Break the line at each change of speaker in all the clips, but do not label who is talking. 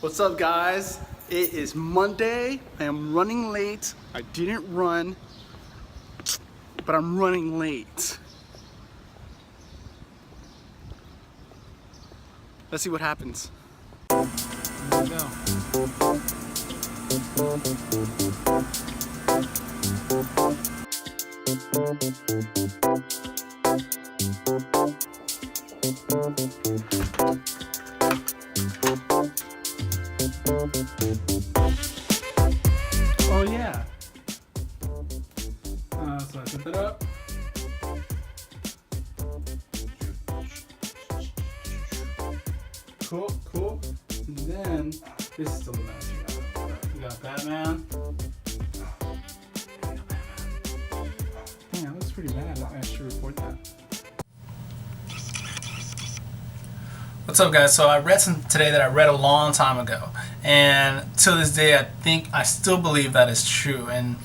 What's up, guys? It is Monday. I am running late. I didn't run, but I'm running late. Let's see what happens. Here we go. Oh yeah. So I set that up. Cool. And then this is still the best. You got Batman. Yeah, that looks pretty bad. I should report that. What's up, guys? So I read something today that I read a long time ago, and to this day I still believe that is true. And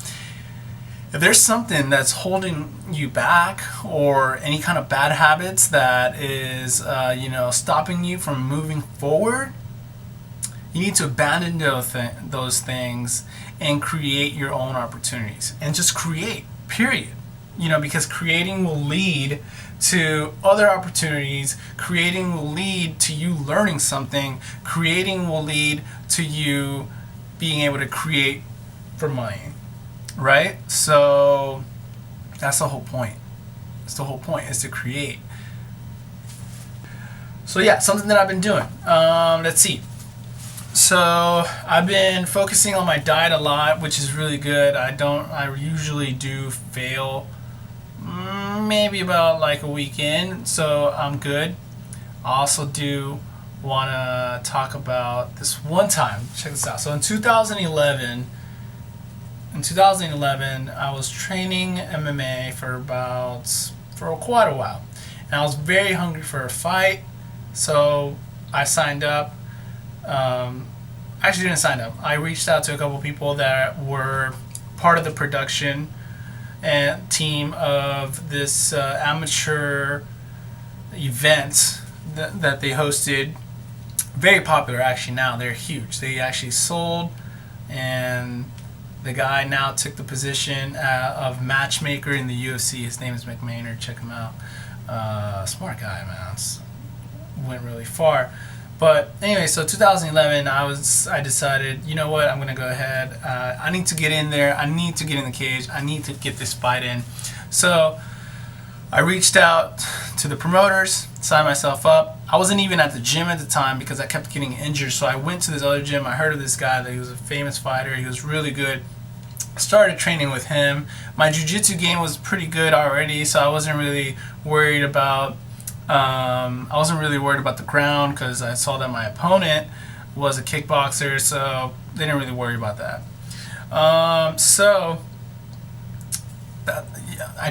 if there's something that's holding you back, or any kind of bad habits that is stopping you from moving forward, you need to abandon those things and create your own opportunities. And just create, period. Because creating will lead to other opportunities. Creating will lead to you learning something. Creating will lead to you being able to create for money, right? So that's the whole point. The whole point is to create. So yeah, something that I've been doing. Let's see. So I've been focusing on my diet a lot, which is really good. I usually do fail maybe about like a week in, so I'm good. I also do want to talk about this one time. Check this out. So in 2011, I was training MMA for quite a while, and I was very hungry for a fight, so I signed up. Actually didn't sign up. I reached out to a couple people that were part of the production and team of this amateur event that they hosted. Very popular, actually. Now they're huge. They actually sold, and the guy now took the position of matchmaker in the UFC. His name is McMahon. Check him out. Smart guy, man. Went really far. But anyway, so 2011, I decided, you know what, I'm going to go ahead. I need to get in there. I need to get in the cage. I need to get this fight in. So I reached out to the promoters, signed myself up. I wasn't even at the gym at the time because I kept getting injured. So I went to this other gym. I heard of this guy that he was a famous fighter. He was really good. I started training with him. My jiu-jitsu game was pretty good already, so I wasn't really worried about the ground, because I saw that my opponent was a kickboxer, so they didn't really worry about that. I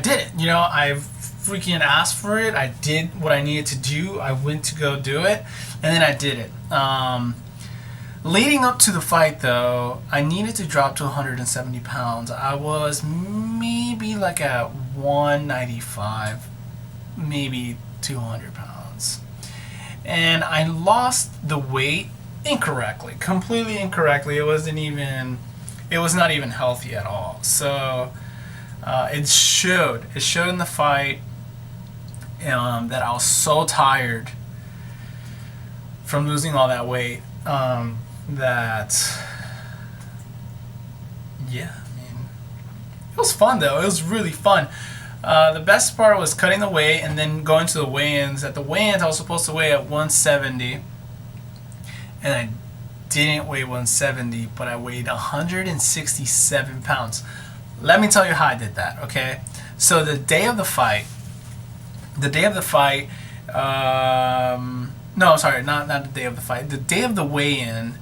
did it. I freaking asked for it. I did what I needed to do. I went to go do it, and then I did it. Leading up to the fight, though, I needed to drop to 170 pounds. I was maybe like at 195, maybe 200 pounds, and I lost the weight incorrectly, completely incorrectly. It was not even healthy at all. So it showed in the fight that I was so tired from losing all that weight that it was fun, though. It was really fun. The best part was cutting the weight and then going to the weigh-ins. At the weigh-ins, I was supposed to weigh at 170, and I didn't weigh 170, but I weighed 167 pounds. Let me tell you how I did that, okay? So the day of the fight, no, I'm sorry, not the day of the fight. The day of the weigh-in,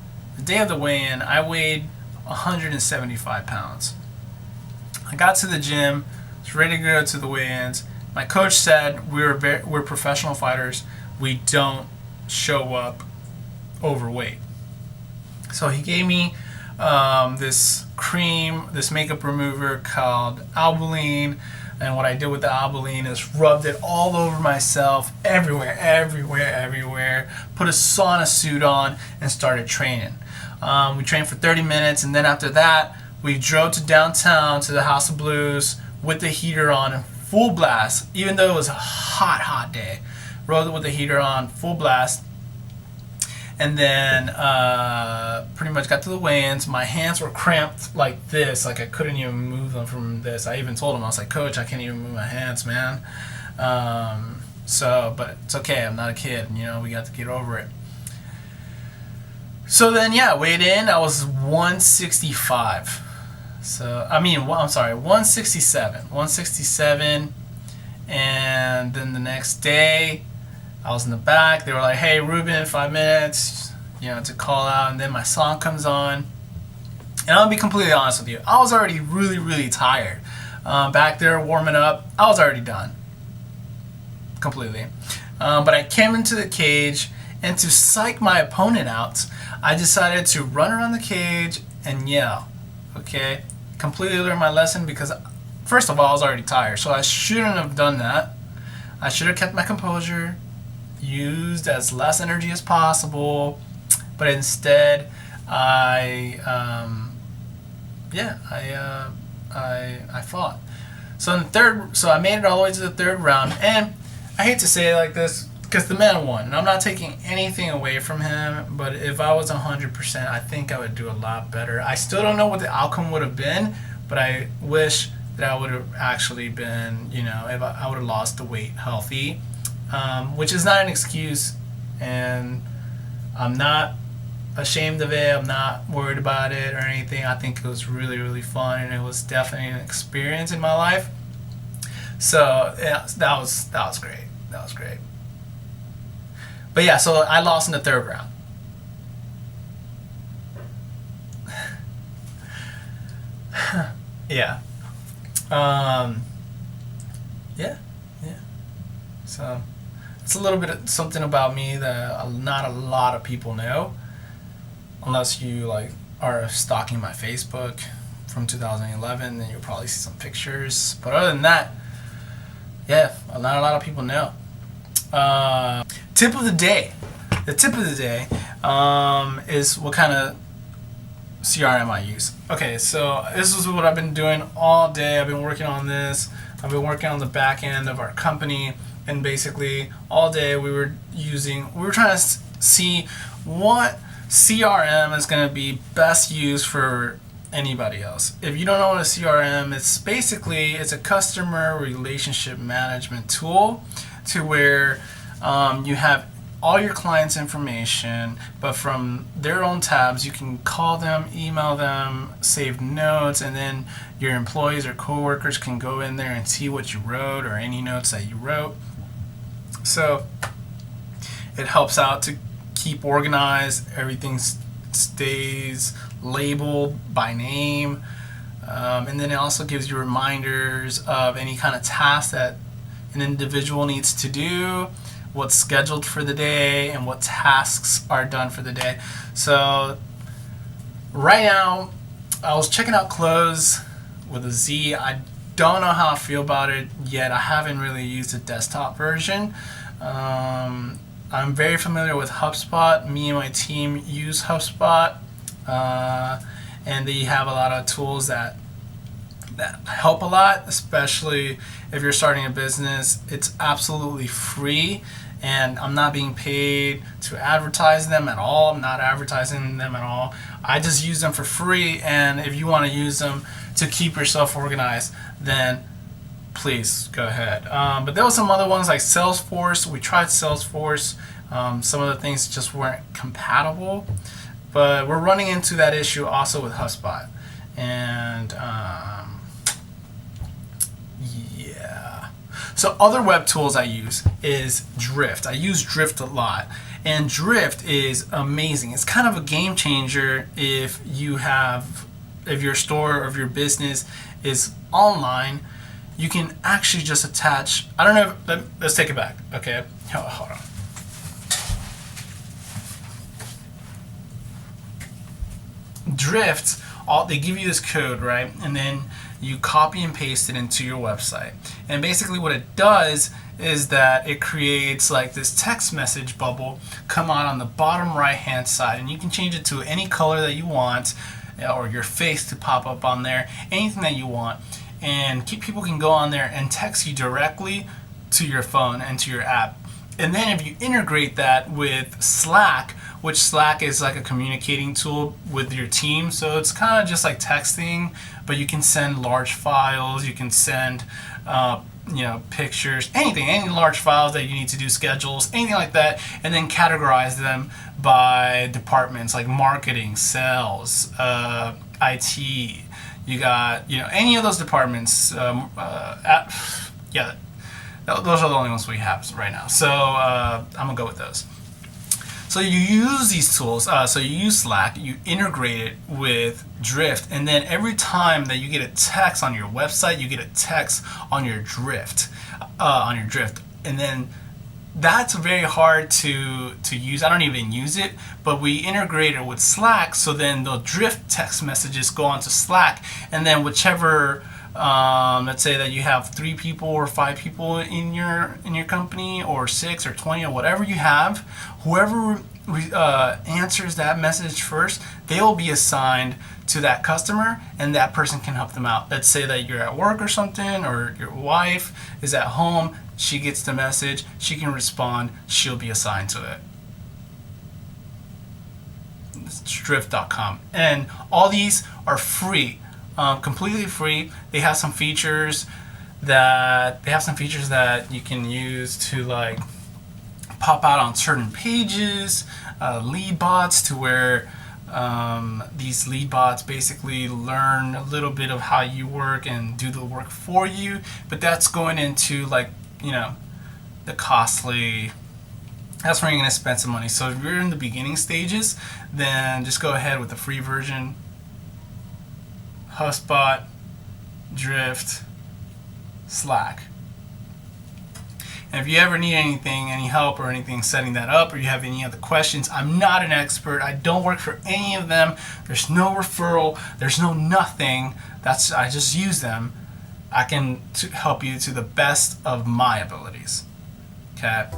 I weighed 175 pounds. I got to the gym, was ready to go to the weigh-ins. My coach said we're professional fighters. We don't show up overweight. So he gave me this cream, this makeup remover called Albolene, And what I did with the Albolene is rubbed it all over myself, everywhere, everywhere, everywhere. Put a sauna suit on and started training. We trained for 30 minutes, and then after that, we drove to downtown to the House of Blues with the heater on and full blast, even though it was a hot, hot day. Rode it with the heater on, full blast. And then pretty much got to the weigh-ins. My hands were cramped like this, like I couldn't even move them from this. I even told him, I was like, Coach, I can't even move my hands, man. But it's okay. I'm not a kid. You know, we got to get over it. So then, yeah, weighed in. I was 165. I'm sorry, 167. 167. And then the next day, I was in the back. They were like, hey, Ruben, 5 minutes, to call out. And then my song comes on. And I'll be completely honest with you. I was already really, really tired. Back there warming up, I was already done. Completely. But I came into the cage, and to psych my opponent out, I decided to run around the cage and yell. Okay? Completely learned my lesson because, first of all, I was already tired. So I shouldn't have done that. I should have kept my composure, used as less energy as possible, but instead I fought. So I made it all the way to the third round, and I hate to say it like this because the man won, and I'm not taking anything away from him, but if I was 100%, I think I would do a lot better. I still don't know what the outcome would have been, but I wish that I would have actually been, if I would have lost the weight healthy. Which is not an excuse, and I'm not ashamed of it. I'm not worried about it or anything. I think it was really, really fun, and it was definitely an experience in my life. So yeah, that was great. That was great. But yeah, so I lost in the third round. Yeah. Yeah. So it's a little bit of something about me that not a lot of people know, unless you are stalking my Facebook from 2011. Then you'll probably see some pictures. But other than that, yeah, not a lot of people know. Tip of the day. The tip of the day is what kind of CRM I use. Okay, so this is what I've been doing all day. I've been working on this. I've been working on the back end of our company. And basically, all day we were trying to see what CRM is going to be best used for anybody else. If you don't know what a CRM is, it's a customer relationship management tool to where you have all your clients' information, but from their own tabs, you can call them, email them, save notes, and then your employees or coworkers can go in there and see what you wrote or any notes that you wrote. So it helps out to keep organized. Everything stays labeled by name. And then it also gives you reminders of any kind of task that an individual needs to do, what's scheduled for the day, and what tasks are done for the day. So right now, I was checking out Close with a Z. I don't know how I feel about it yet. I haven't really used the desktop version. I'm very familiar with HubSpot. Me and my team use HubSpot, and they have a lot of tools that help a lot, especially if you're starting a business. It's absolutely free, and I'm not being paid to advertise them at all. I'm not advertising them at all. I just use them for free, and if you want to use them to keep yourself organized, then please go ahead. But there were some other ones like Salesforce. We tried Salesforce. Some of the things just weren't compatible, but we're running into that issue also with HubSpot. And yeah. So other web tools I use is Drift. I use Drift a lot. And Drift is amazing. It's kind of a game changer if your store or if your business is online. You can actually just attach, I don't know, let's take it back, okay? Hold on. Drift they give you this code, right? And then you copy and paste it into your website. And basically what it does is that it creates like this text message bubble come on the bottom right hand side, and you can change it to any color that you want, or your face to pop up on there, anything that you want. And people can go on there and text you directly to your phone and to your app. And then if you integrate that with Slack, which Slack is like a communicating tool with your team, so it's kind of just like texting, but you can send large files, you can send pictures, any large files that you need to do, schedules, anything like that, and then categorize them by departments like marketing, sales, IT. You got any of those departments. Those are the only ones we have right now. So I'm gonna go with those. So you use these tools. So you use Slack, you integrate it with Drift, and then every time that you get a text on your website, you get a text on your Drift, and then that's very hard to use. I don't even use it, but we integrate it with Slack. So then the Drift text messages go onto Slack, and then whichever. Let's say that you have 3 people or 5 people in your company, or 6 or 20 or whatever you have. Whoever answers that message first, they will be assigned to that customer, and that person can help them out. Let's say that you're at work or something, or your wife is at home. She gets the message. She can respond. She'll be assigned to it. It's drift.com, and all these are free. Completely free. They have some features that you can use to like pop out on certain pages, lead bots, to where these lead bots basically learn a little bit of how you work and do the work for you. But that's going into like the costly. That's where you're going to spend some money. So if you're in the beginning stages, then just go ahead with the free version. HubSpot, Drift, Slack. And if you ever need anything, any help or anything setting that up, or you have any other questions, I'm not an expert. I don't work for any of them. There's no referral. There's no nothing. I just use them. I can help you to the best of my abilities. Okay.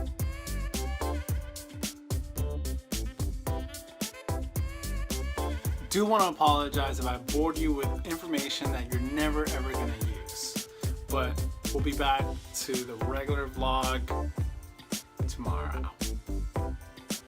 I do want to apologize if I bored you with information that you're never ever going to use, but we'll be back to the regular vlog tomorrow.